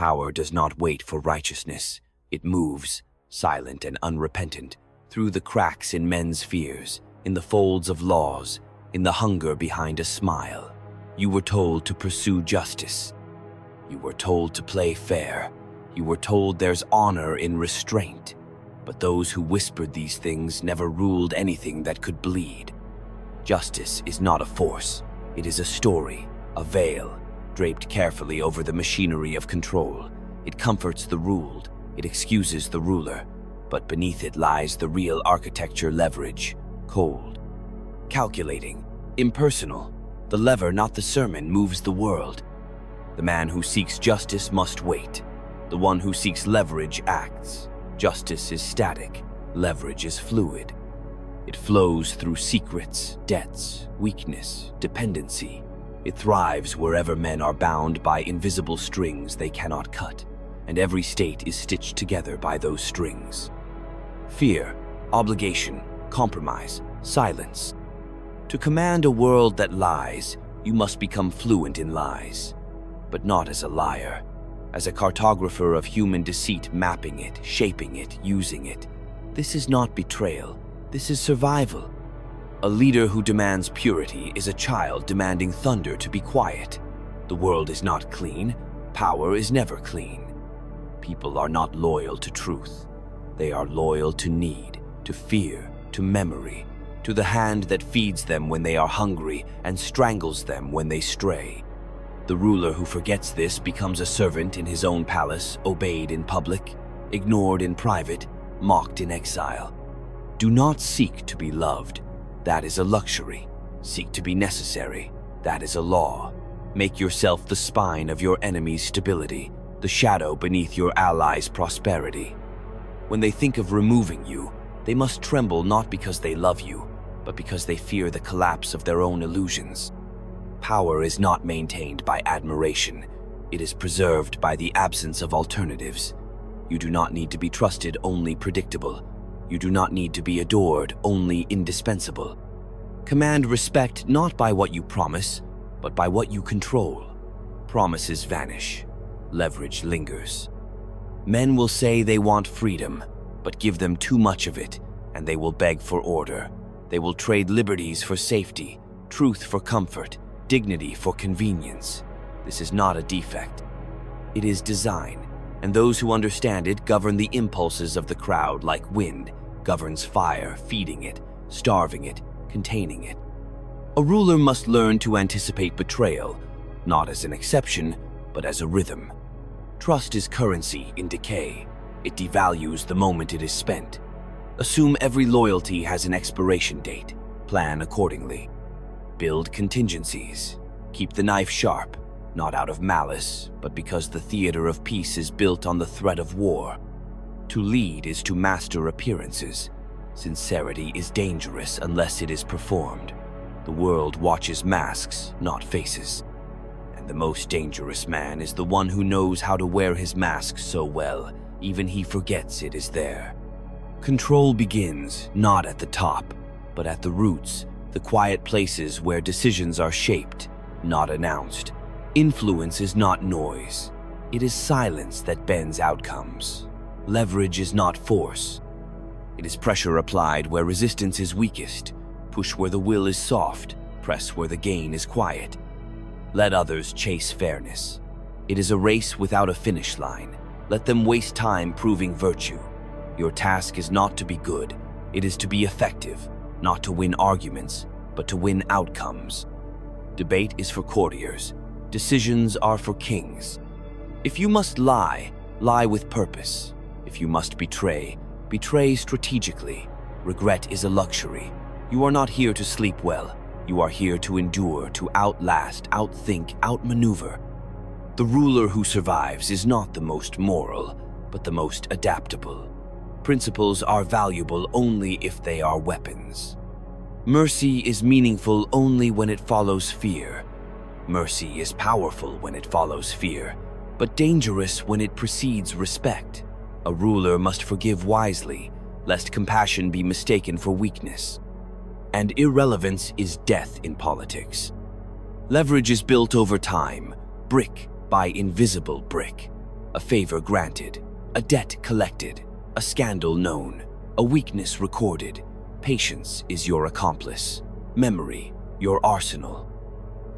Power does not wait for righteousness. It moves, silent and unrepentant, through the cracks in men's fears, in the folds of laws, in the hunger behind a smile. You were told to pursue justice. You were told to play fair. You were told there's honor in restraint. But those who whispered these things never ruled anything that could bleed. Justice is not a force. It is a story, a veil, draped carefully over the machinery of control. It comforts the ruled. It excuses the ruler. But beneath it lies the real architecture: leverage, cold, calculating, impersonal. The lever, not the sermon, moves the world. The man who seeks justice must wait. The one who seeks leverage acts. Justice is static. Leverage is fluid. It flows through secrets, debts, weakness, dependency. It thrives wherever men are bound by invisible strings they cannot cut, and every state is stitched together by those strings. Fear, obligation, compromise, silence. To command a world that lies, you must become fluent in lies, but not as a liar, as a cartographer of human deceit, mapping it, shaping it, using it. This is not betrayal. This is survival. A leader who demands purity is a child demanding thunder to be quiet. The world is not clean. Power is never clean. People are not loyal to truth. They are loyal to need, to fear, to memory, to the hand that feeds them when they are hungry and strangles them when they stray. The ruler who forgets this becomes a servant in his own palace, obeyed in public, ignored in private, mocked in exile. Do not seek to be loved. That is a luxury. Seek to be necessary. That is a law. Make yourself the spine of your enemy's stability, the shadow beneath your allies' prosperity. When they think of removing you, they must tremble not because they love you, but because they fear the collapse of their own illusions. Power is not maintained by admiration. It is preserved by the absence of alternatives. You do not need to be trusted, only predictable. You do not need to be adored, only indispensable. Command respect not by what you promise, but by what you control. Promises vanish. Leverage lingers. Men will say they want freedom, but give them too much of it, and they will beg for order. They will trade liberties for safety, truth for comfort, dignity for convenience. This is not a defect. It is design, and those who understand it govern the impulses of the crowd like wind governs fire, feeding it, starving it, containing it. A ruler must learn to anticipate betrayal, not as an exception, but as a rhythm. Trust is currency in decay. It devalues the moment it is spent. Assume every loyalty has an expiration date. Plan accordingly. Build contingencies. Keep the knife sharp, not out of malice, but because the theater of peace is built on the threat of war. To lead is to master appearances. Sincerity is dangerous unless it is performed. The world watches masks, not faces. And the most dangerous man is the one who knows how to wear his mask so well, even he forgets it is there. Control begins not at the top, but at the roots, the quiet places where decisions are shaped, not announced. Influence is not noise. It is silence that bends outcomes. Leverage is not force. It is pressure applied where resistance is weakest. Push where the will is soft. Press where the gain is quiet. Let others chase fairness. It is a race without a finish line. Let them waste time proving virtue. Your task is not to be good. It is to be effective, not to win arguments, but to win outcomes. Debate is for courtiers. Decisions are for kings. If you must lie, lie with purpose. If you must betray, betray strategically. Regret is a luxury. You are not here to sleep well. You are here to endure, to outlast, outthink, outmaneuver. The ruler who survives is not the most moral, but the most adaptable. Principles are valuable only if they are weapons. Mercy is meaningful only when it follows fear. Mercy is powerful when it follows fear, but dangerous when it precedes respect. A ruler must forgive wisely, lest compassion be mistaken for weakness. And irrelevance is death in politics. Leverage is built over time, brick by invisible brick. a favor granted, a debt collected, a scandal known, a weakness recorded. Patience is your accomplice, memory your arsenal.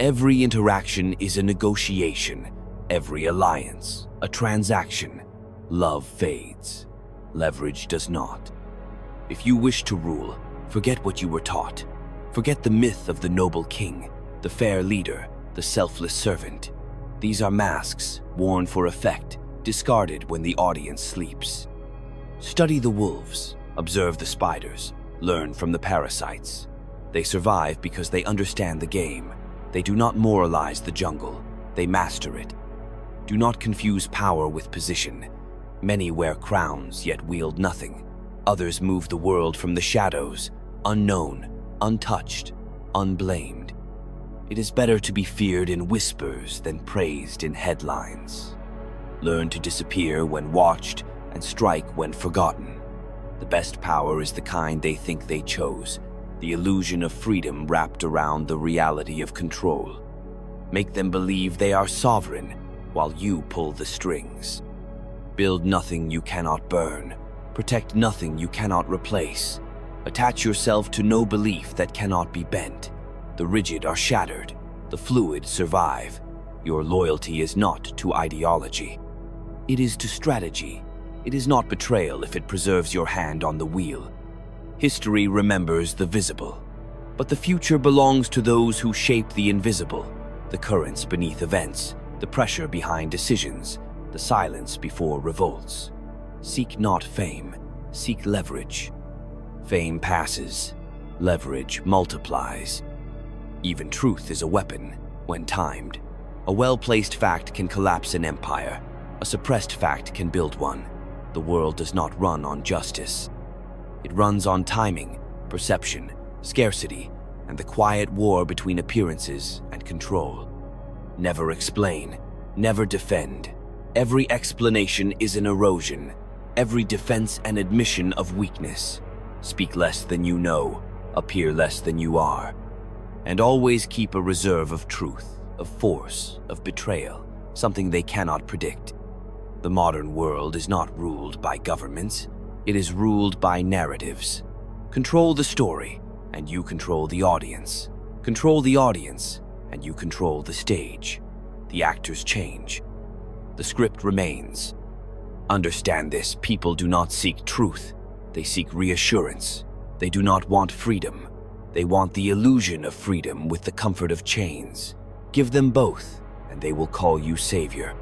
Every interaction is a negotiation, every alliance a transaction. Love fades, leverage does not. If you wish to rule, forget what you were taught. Forget the myth of the noble king, the fair leader, the selfless servant. These are masks, worn for effect, discarded when the audience sleeps. Study the wolves, observe the spiders, learn from the parasites. They survive because they understand the game. They do not moralize the jungle, they master it. Do not confuse power with position. Many wear crowns, yet wield nothing. Others move the world from the shadows, unknown, untouched, unblamed. It is better to be feared in whispers than praised in headlines. Learn to disappear when watched and strike when forgotten. The best power is the kind they think they chose, the illusion of freedom wrapped around the reality of control. Make them believe they are sovereign while you pull the strings. Build nothing you cannot burn. Protect nothing you cannot replace. Attach yourself to no belief that cannot be bent. The rigid are shattered, the fluid survive. Your loyalty is not to ideology. It is to strategy. It is not betrayal if it preserves your hand on the wheel. History remembers the visible, but the future belongs to those who shape the invisible, the currents beneath events, the pressure behind decisions, the silence before revolts. Seek not fame, seek leverage. Fame passes, leverage multiplies. Even truth is a weapon when timed. A well-placed fact can collapse an empire. A suppressed fact can build one. The world does not run on justice. It runs on timing, perception, scarcity, and the quiet war between appearances and control. Never explain, never defend. Every explanation is an erosion, every defense an admission of weakness. Speak less than you know, appear less than you are. And always keep a reserve of truth, of force, of betrayal, something they cannot predict. The modern world is not ruled by governments, it is ruled by narratives. Control the story, and you control the audience. Control the audience, and you control the stage. The actors change. The script remains. Understand this, people do not seek truth. They seek reassurance. They do not want freedom. They want the illusion of freedom with the comfort of chains. Give them both, and they will call you savior.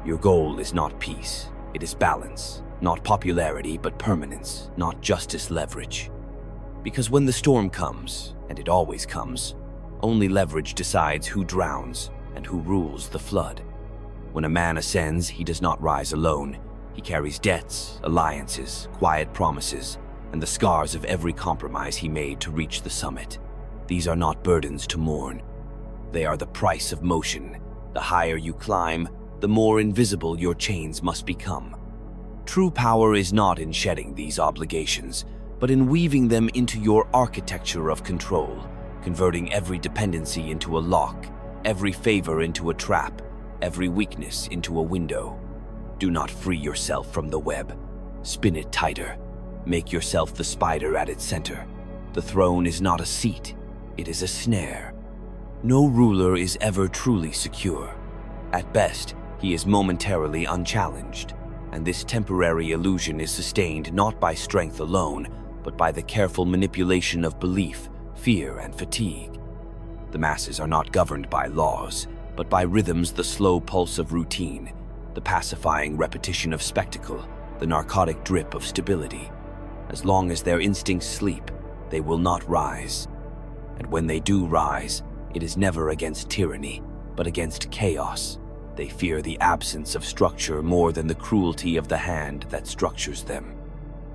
Your goal is not peace, it is balance. Not popularity, but permanence, not justice leverage. Because when the storm comes, and it always comes, only leverage decides who drowns and who rules the flood. When a man ascends, he does not rise alone. He carries debts, alliances, quiet promises, and the scars of every compromise he made to reach the summit. These are not burdens to mourn. They are the price of motion. The higher you climb, the more invisible your chains must become. True power is not in shedding these obligations, but in weaving them into your architecture of control, converting every dependency into a lock, every favor into a trap, every weakness into a window. Do not free yourself from the web. Spin it tighter. Make yourself the spider at its center. The throne is not a seat, it is a snare. No ruler is ever truly secure. At best, he is momentarily unchallenged. And this temporary illusion is sustained not by strength alone, but by the careful manipulation of belief, fear, and fatigue. The masses are not governed by laws, but by rhythms, the slow pulse of routine, the pacifying repetition of spectacle, the narcotic drip of stability. As long as their instincts sleep, they will not rise. And when they do rise, it is never against tyranny, but against chaos. They fear the absence of structure more than the cruelty of the hand that structures them.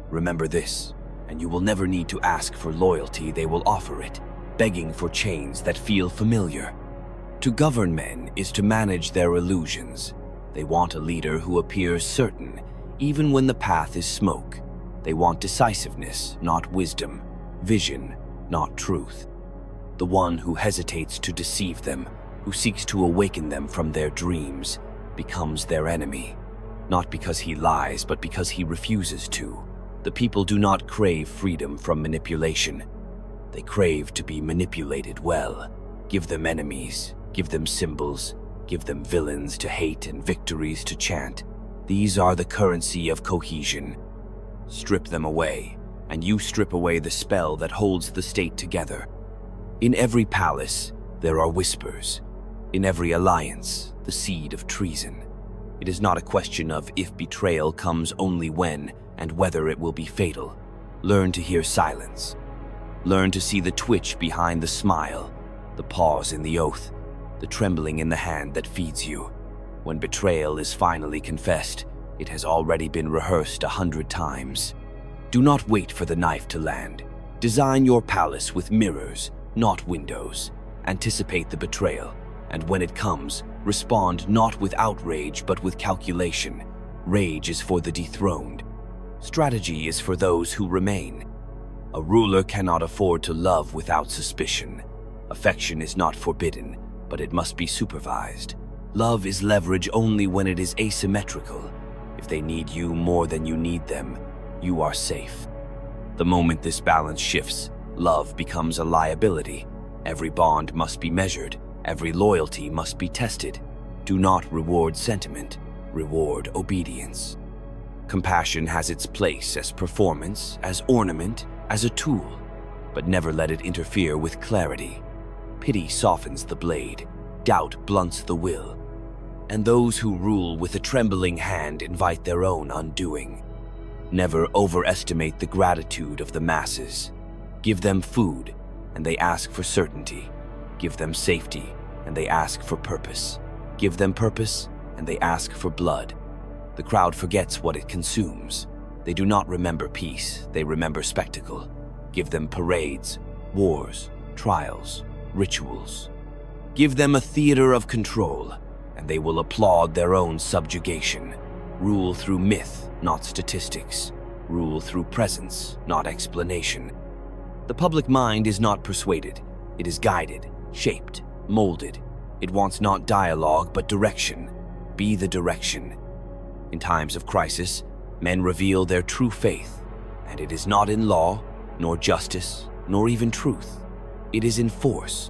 Remember this, and you will never need to ask for loyalty, they will offer it, begging for chains that feel familiar. To govern men is to manage their illusions. They want a leader who appears certain, even when the path is smoke. They want decisiveness, not wisdom, vision, not truth. The one who hesitates to deceive them, who seeks to awaken them from their dreams, becomes their enemy. not because he lies, but because he refuses to. The people do not crave freedom from manipulation. They crave to be manipulated well. Give them enemies, give them symbols, give them villains to hate and victories to chant. These are the currency of cohesion. Strip them away, and you strip away the spell that holds the state together. In every palace, there are whispers. In every alliance, the seed of treason. It is not a question of if betrayal comes only when and whether it will be fatal. Learn to hear silence. Learn to see the twitch behind the smile, the pause in the oath, the trembling in the hand that feeds you. When betrayal is finally confessed, it has already been rehearsed 100 times. Do not wait for the knife to land. Design your palace with mirrors, not windows. Anticipate the betrayal, and when it comes, respond not with outrage but with calculation. Rage is for the dethroned. Strategy is for those who remain. A ruler cannot afford to love without suspicion. Affection is not forbidden, but it must be supervised. Love is leverage only when it is asymmetrical. If they need you more than you need them, you are safe. The moment this balance shifts, love becomes a liability. Every bond must be measured. Every loyalty must be tested. Do not reward sentiment. Reward obedience. Compassion has its place as performance, as ornament, as a tool, but never let it interfere with clarity. Pity softens the blade. Doubt blunts the will. And those who rule with a trembling hand invite their own undoing. Never overestimate the gratitude of the masses. Give them food, and they ask for certainty. Give them safety, and they ask for purpose. Give them purpose, and they ask for blood. The crowd forgets what it consumes. They do not remember peace, they remember spectacle. Give them parades, wars, trials, rituals. Give them a theater of control, and they will applaud their own subjugation. Rule through myth, not statistics. Rule through presence, not explanation. The public mind is not persuaded. It is guided, shaped, molded. It wants not dialogue, but direction. Be the direction. In times of crisis, men reveal their true faith, and it is not in law, nor justice, nor even truth. It is in force.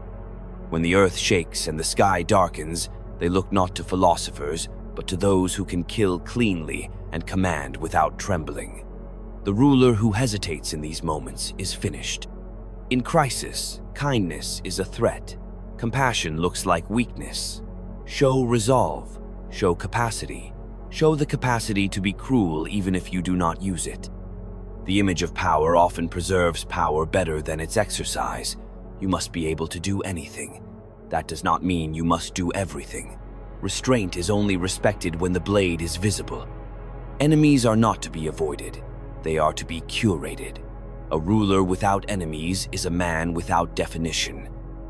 When the earth shakes and the sky darkens, they look not to philosophers, but to those who can kill cleanly and command without trembling. The ruler who hesitates in these moments is finished. In crisis, kindness is a threat. Compassion looks like weakness. Show resolve. Show capacity. Show the capacity to be cruel even if you do not use it. The image of power often preserves power better than its exercise. You must be able to do anything. That does not mean you must do everything. Restraint is only respected when the blade is visible. Enemies are not to be avoided. They are to be curated. A ruler without enemies is a man without definition.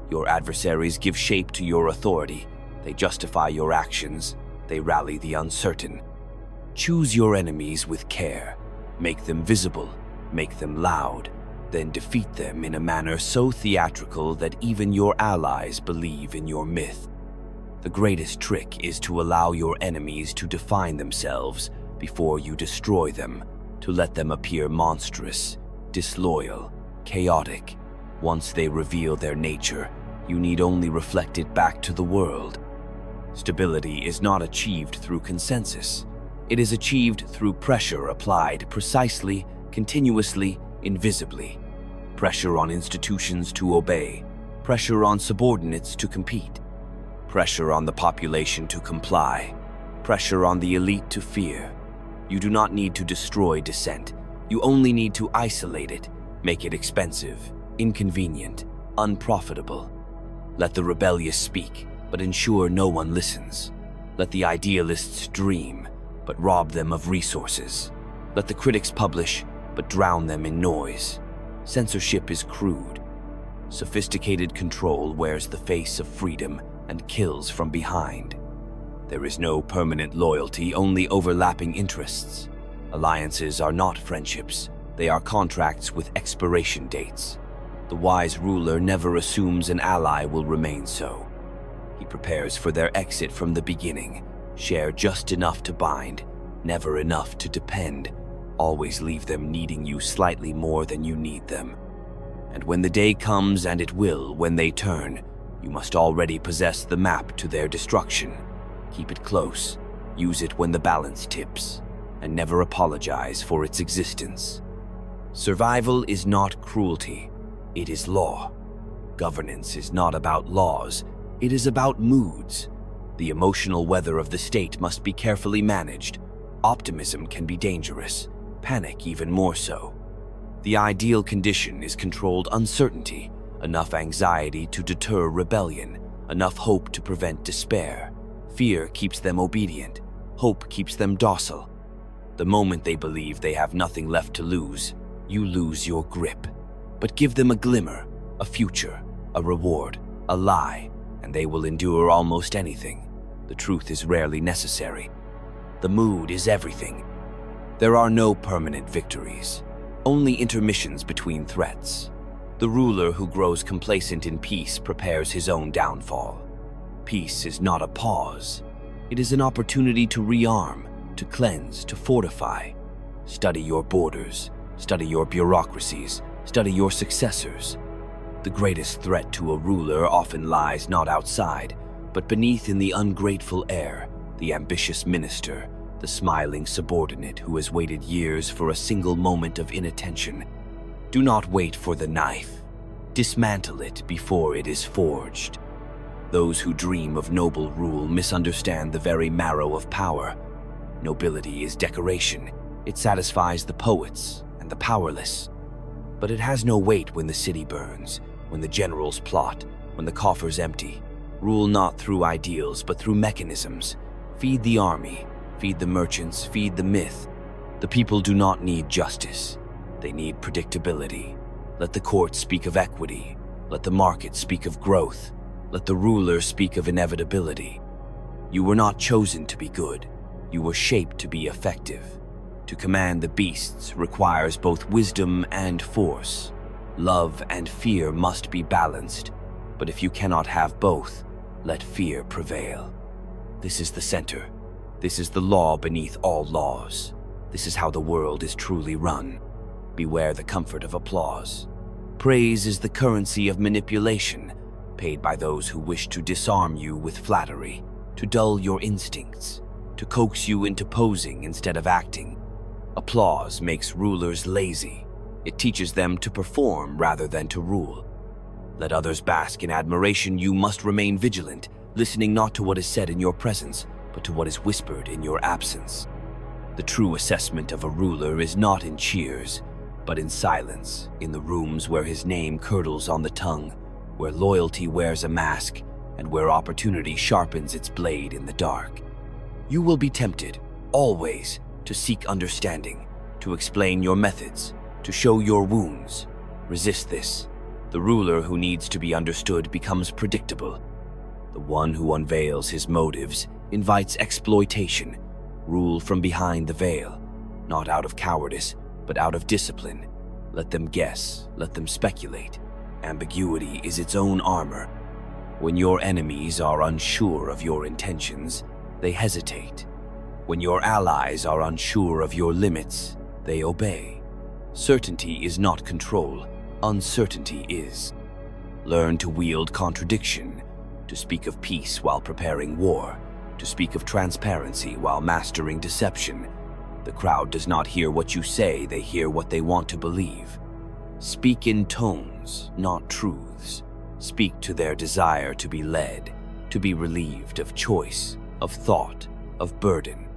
Your adversaries give shape to your authority. They justify your actions. They rally the uncertain. Choose your enemies with care. Make them visible. Make them loud. Then defeat them in a manner so theatrical that even your allies believe in your myth. The greatest trick is to allow your enemies to define themselves before you destroy them, to let them appear monstrous, disloyal, chaotic. Once they reveal their nature, you need only reflect it back to the world. Stability is not achieved through consensus. It is achieved through pressure applied precisely, continuously, invisibly. Pressure on institutions to obey. Pressure on subordinates to compete. Pressure on the population to comply. Pressure on the elite to fear. You do not need to destroy dissent. You only need to isolate it, make it expensive, inconvenient, unprofitable. Let the rebellious speak, but ensure no one listens. Let the idealists dream, but rob them of resources. Let the critics publish, but drown them in noise. Censorship is crude. Sophisticated control wears the face of freedom and kills from behind. There is no permanent loyalty, only overlapping interests. Alliances are not friendships. They are contracts with expiration dates. The wise ruler never assumes an ally will remain so. He prepares for their exit from the beginning. Share just enough to bind, Never enough to depend. Always leave them needing you slightly more than you need them. And when the day comes, and it will, when they turn, you must already possess the map to their destruction. Keep it close, use it when the balance tips, and never apologize for its existence. Survival is not cruelty, it is law. Governance is not about laws, it is about moods. The emotional weather of the state must be carefully managed. Optimism can be dangerous, panic even more so. The ideal condition is controlled uncertainty, enough anxiety to deter rebellion, enough hope to prevent despair. Fear keeps them obedient, hope keeps them docile. The moment they believe they have nothing left to lose, you lose your grip. But give them a glimmer, a future, a reward, a lie, and they will endure almost anything. The truth is rarely necessary. The mood is everything. There are no permanent victories, only intermissions between threats. The ruler who grows complacent in peace prepares his own downfall. Peace is not a pause. It is an opportunity to rearm, to cleanse, to fortify. Study your borders, study your bureaucracies, study your successors. The greatest threat to a ruler often lies not outside, but beneath in the ungrateful heir, the ambitious minister, the smiling subordinate who has waited years for a single moment of inattention. Do not wait for the knife. Dismantle it before it is forged. Those who dream of noble rule misunderstand the very marrow of power. Nobility is decoration. It satisfies the poets and the powerless. But it has no weight when the city burns, when the generals plot, when the coffers empty. Rule not through ideals, but through mechanisms. Feed the army, feed the merchants, feed the myth. The people do not need justice. They need predictability. Let the court speak of equity. Let the market speak of growth. Let the ruler speak of inevitability. You were not chosen to be good. You were shaped to be effective. To command the beasts requires both wisdom and force. Love and fear must be balanced, but if you cannot have both, let fear prevail. This is the center. This is the law beneath all laws. This is how the world is truly run. Beware the comfort of applause. Praise is the currency of manipulation, paid by those who wish to disarm you with flattery, to dull your instincts, to coax you into posing instead of acting. Applause makes rulers lazy. It teaches them to perform rather than to rule. Let others bask in admiration. You must remain vigilant, listening not to what is said in your presence, but to what is whispered in your absence. The true assessment of a ruler is not in cheers, but in silence, in the rooms where his name curdles on the tongue, where loyalty wears a mask, and where opportunity sharpens its blade in the dark. You will be tempted, always, to seek understanding, to explain your methods, to show your wounds. Resist this. The ruler who needs to be understood becomes predictable. The one who unveils his motives invites exploitation. Rule from behind the veil, not out of cowardice, but out of discipline. Let them guess, let them speculate. Ambiguity is its own armor. When your enemies are unsure of your intentions, they hesitate. When your allies are unsure of your limits, they obey. Certainty is not control, uncertainty is. Learn to wield contradiction, to speak of peace while preparing war, to speak of transparency while mastering deception. The crowd does not hear what you say, they hear what they want to believe. Speak in tones, not truths. Speak to their desire to be led, to be relieved of choice, of thought, of burden.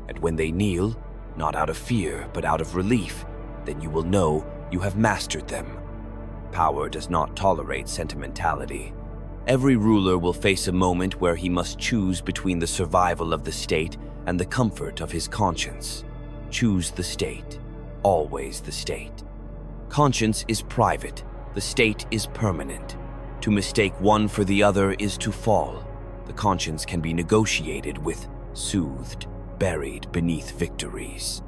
And when they kneel, not out of fear, but out of relief, then you will know you have mastered them. Power does not tolerate sentimentality. Every ruler will face a moment where he must choose between the survival of the state and the comfort of his conscience. Choose the state, always the state. Conscience is private, the state is permanent. To mistake one for the other is to fall. The conscience can be negotiated with, soothed, buried beneath victories.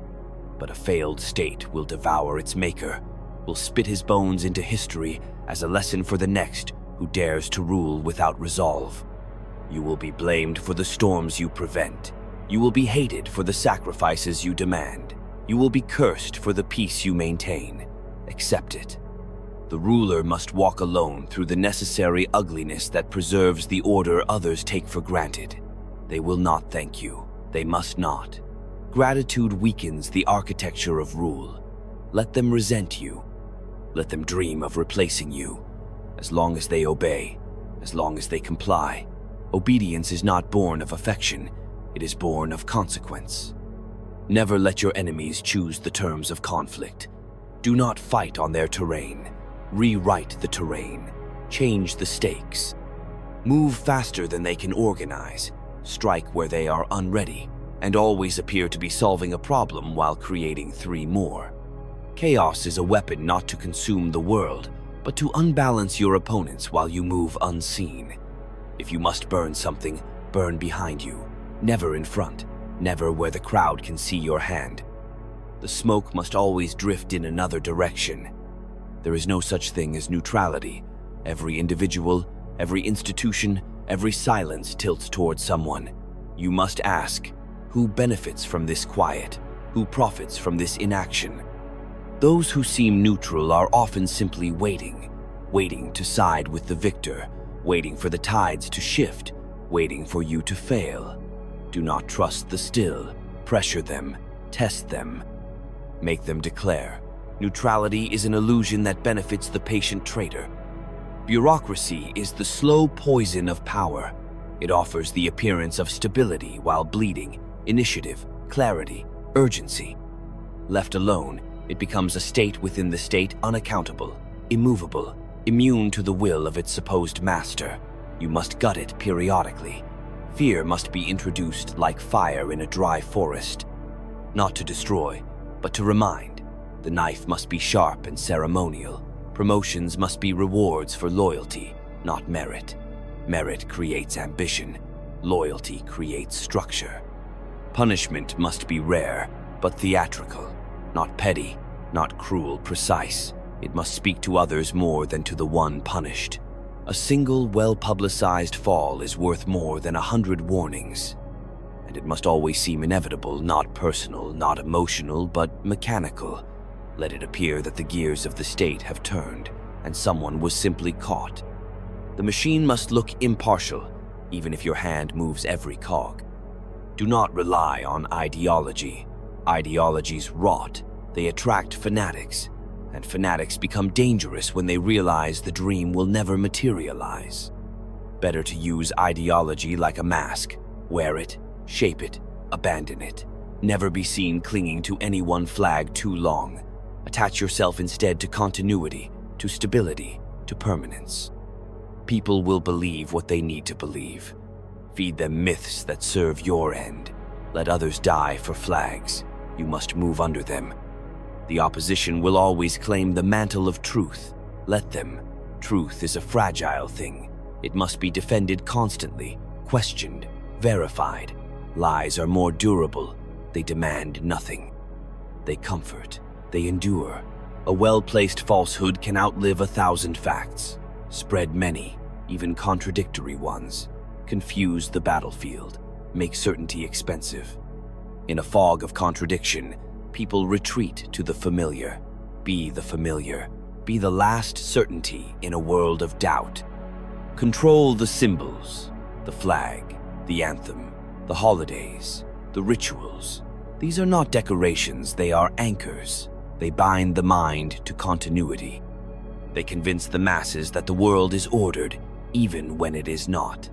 But a failed state will devour its maker, will spit his bones into history as a lesson for the next who dares to rule without resolve. You will be blamed for the storms you prevent, You will be hated for the sacrifices you demand. You will be cursed for the peace you maintain. Accept it. The ruler must walk alone through the necessary ugliness that preserves the order others take for granted. They will not thank you. They must not. Gratitude weakens the architecture of rule. Let them resent you. Let them dream of replacing you. As long as they obey, as long as they comply. Obedience is not born of affection. It is born of consequence. Never let your enemies choose the terms of conflict. Do not fight on their terrain. Rewrite the terrain. Change the stakes. Move faster than they can organize. Strike where they are unready, and always appear to be solving a problem while creating 3 more. Chaos is a weapon not to consume the world, but to unbalance your opponents while you move unseen. If you must burn something, burn behind you. Never in front, never where the crowd can see your hand. The smoke must always drift in another direction. There is no such thing as neutrality. Every individual, every institution, every silence tilts towards someone. You must ask, who benefits from this quiet? Who profits from this inaction? Those who seem neutral are often simply waiting to side with the victor, waiting for the tides to shift, waiting for you to fail. Do not trust the still. Pressure them, test them. Make them declare. Neutrality is an illusion that benefits the patient traitor. Bureaucracy is the slow poison of power. It offers the appearance of stability while bleeding, initiative, clarity, urgency. Left alone, it becomes a state within the state, unaccountable, immovable, immune to the will of its supposed master. You must gut it periodically. Fear must be introduced like fire in a dry forest. Not to destroy, but to remind. The knife must be sharp and ceremonial. Promotions must be rewards for loyalty, not merit. Merit creates ambition. Loyalty creates structure. Punishment must be rare, but theatrical. Not petty, not cruel, precise. It must speak to others more than to the one punished. A single well-publicized fall is worth more than 100 warnings. And it must always seem inevitable, not personal, not emotional, but mechanical. Let it appear that the gears of the state have turned, and someone was simply caught. The machine must look impartial, even if your hand moves every cog. Do not rely on ideology. Ideologies rot. They attract fanatics, and fanatics become dangerous when they realize the dream will never materialize. Better to use ideology like a mask. Wear it, shape it, abandon it. Never be seen clinging to any one flag too long. Attach yourself instead to continuity, to stability, to permanence. People will believe what they need to believe. Feed them myths that serve your end. Let others die for flags. You must move under them. The opposition will always claim the mantle of truth. Let them. Truth is a fragile thing. It must be defended constantly, questioned, verified. Lies are more durable. They demand nothing. They comfort. They endure. A well-placed falsehood can outlive 1,000 facts. Spread many, even contradictory ones. Confuse the battlefield. Make certainty expensive. In a fog of contradiction, people retreat to the familiar. Be the familiar. Be the last certainty in a world of doubt. Control the symbols, the flag, the anthem, the holidays, the rituals. These are not decorations, they are anchors. They bind the mind to continuity. They convince the masses that the world is ordered, even when it is not.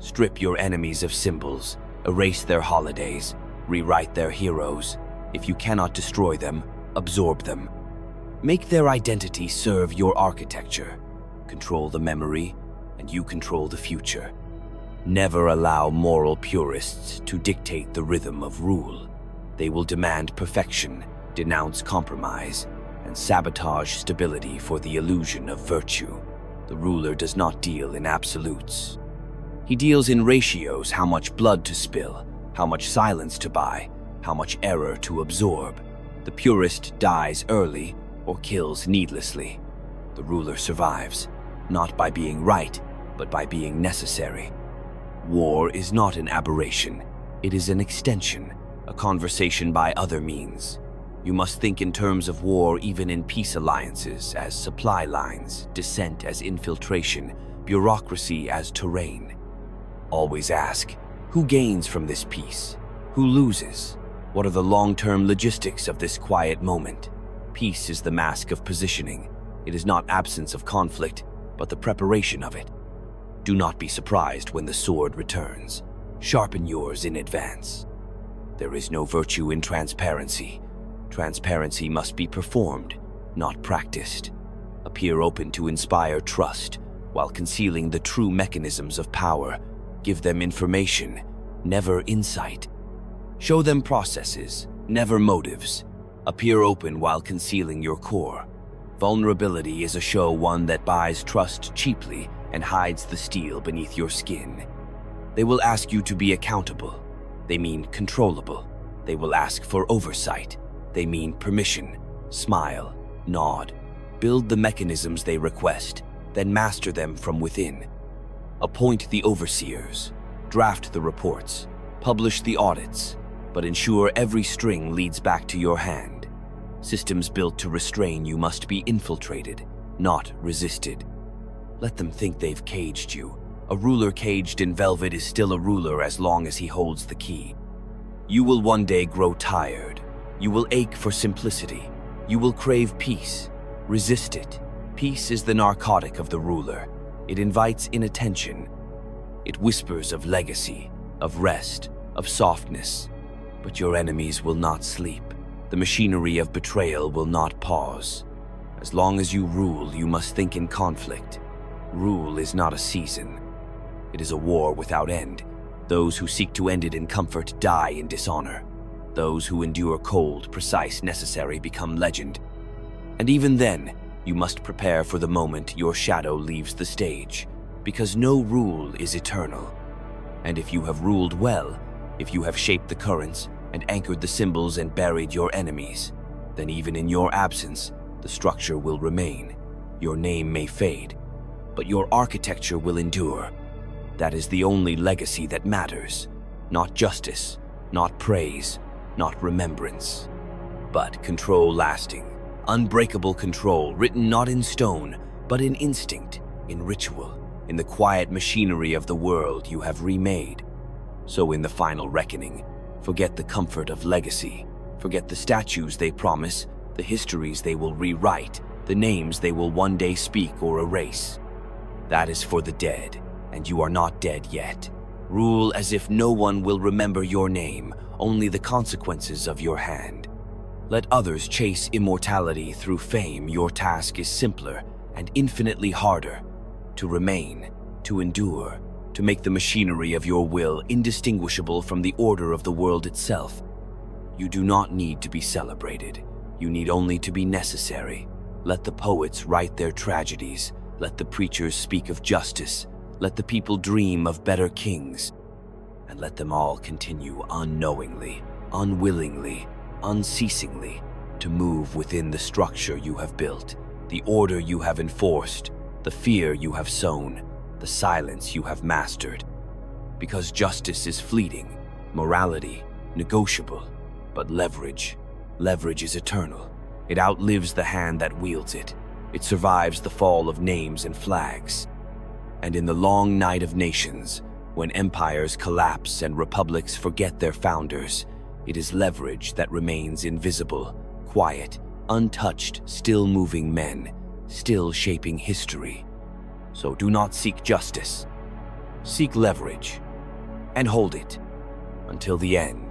Strip your enemies of symbols, erase their holidays, rewrite their heroes. If you cannot destroy them, absorb them. Make their identity serve your architecture. Control the memory, and you control the future. Never allow moral purists to dictate the rhythm of rule. They will demand perfection, denounce compromise, and sabotage stability for the illusion of virtue. The ruler does not deal in absolutes. He deals in ratios: how much blood to spill, how much silence to buy, how much error to absorb. The purist dies early or kills needlessly. The ruler survives, not by being right, but by being necessary. War is not an aberration. It is an extension, a conversation by other means. You must think in terms of war even in peace alliances, as supply lines, dissent as infiltration, bureaucracy as terrain. Always ask, who gains from this peace? Who loses? What are the long-term logistics of this quiet moment? Peace is the mask of positioning. It is not absence of conflict, but the preparation of it. Do not be surprised when the sword returns. Sharpen yours in advance. There is no virtue in transparency. Transparency must be performed, not practiced. Appear open to inspire trust, while concealing the true mechanisms of power. Give them information, never insight. Show them processes, never motives. Appear open while concealing your core. Vulnerability is a show one that buys trust cheaply and hides the steel beneath your skin. They will ask you to be accountable. They mean controllable. They will ask for oversight. They mean permission. Smile, nod. Build the mechanisms they request, then master them from within. Appoint the overseers. Draft the reports. Publish the audits. But ensure every string leads back to your hand. Systems built to restrain you must be infiltrated, not resisted. Let them think they've caged you. A ruler caged in velvet is still a ruler as long as he holds the key. You will one day grow tired. You will ache for simplicity. You will crave peace. Resist it. Peace is the narcotic of the ruler. It invites inattention. It whispers of legacy, of rest, of softness. But your enemies will not sleep. The machinery of betrayal will not pause. As long as you rule, you must think in conflict. Rule is not a season. It is a war without end. Those who seek to end it in comfort die in dishonor. Those who endure cold, precise, necessary become legend. And even then, you must prepare for the moment your shadow leaves the stage, because no rule is eternal. And if you have ruled well, if you have shaped the currents and anchored the symbols and buried your enemies, then even in your absence, the structure will remain. Your name may fade, but your architecture will endure. That is the only legacy that matters. Not justice, not praise, not remembrance, but control lasting. Unbreakable control, written not in stone, but in instinct, in ritual, in the quiet machinery of the world you have remade. So in the final reckoning, forget the comfort of legacy. Forget the statues they promise, the histories they will rewrite, the names they will one day speak or erase. That is for the dead, and you are not dead yet. Rule as if no one will remember your name, only the consequences of your hand. Let others chase immortality through fame. Your task is simpler and infinitely harder. To remain, to endure, to make the machinery of your will indistinguishable from the order of the world itself. You do not need to be celebrated. You need only to be necessary. Let the poets write their tragedies. Let the preachers speak of justice. Let the people dream of better kings. And let them all continue unknowingly, unwillingly, unceasingly to move within the structure you have built, the order you have enforced, the fear you have sown, the silence you have mastered. Because justice is fleeting, morality negotiable, but leverage is eternal. It outlives the hand that wields it. It survives the fall of names and flags. And in the long night of nations, when empires collapse and republics forget their founders, it is leverage that remains invisible, quiet, untouched, still moving men, still shaping history. So do not seek justice. Seek leverage, and hold it until the end.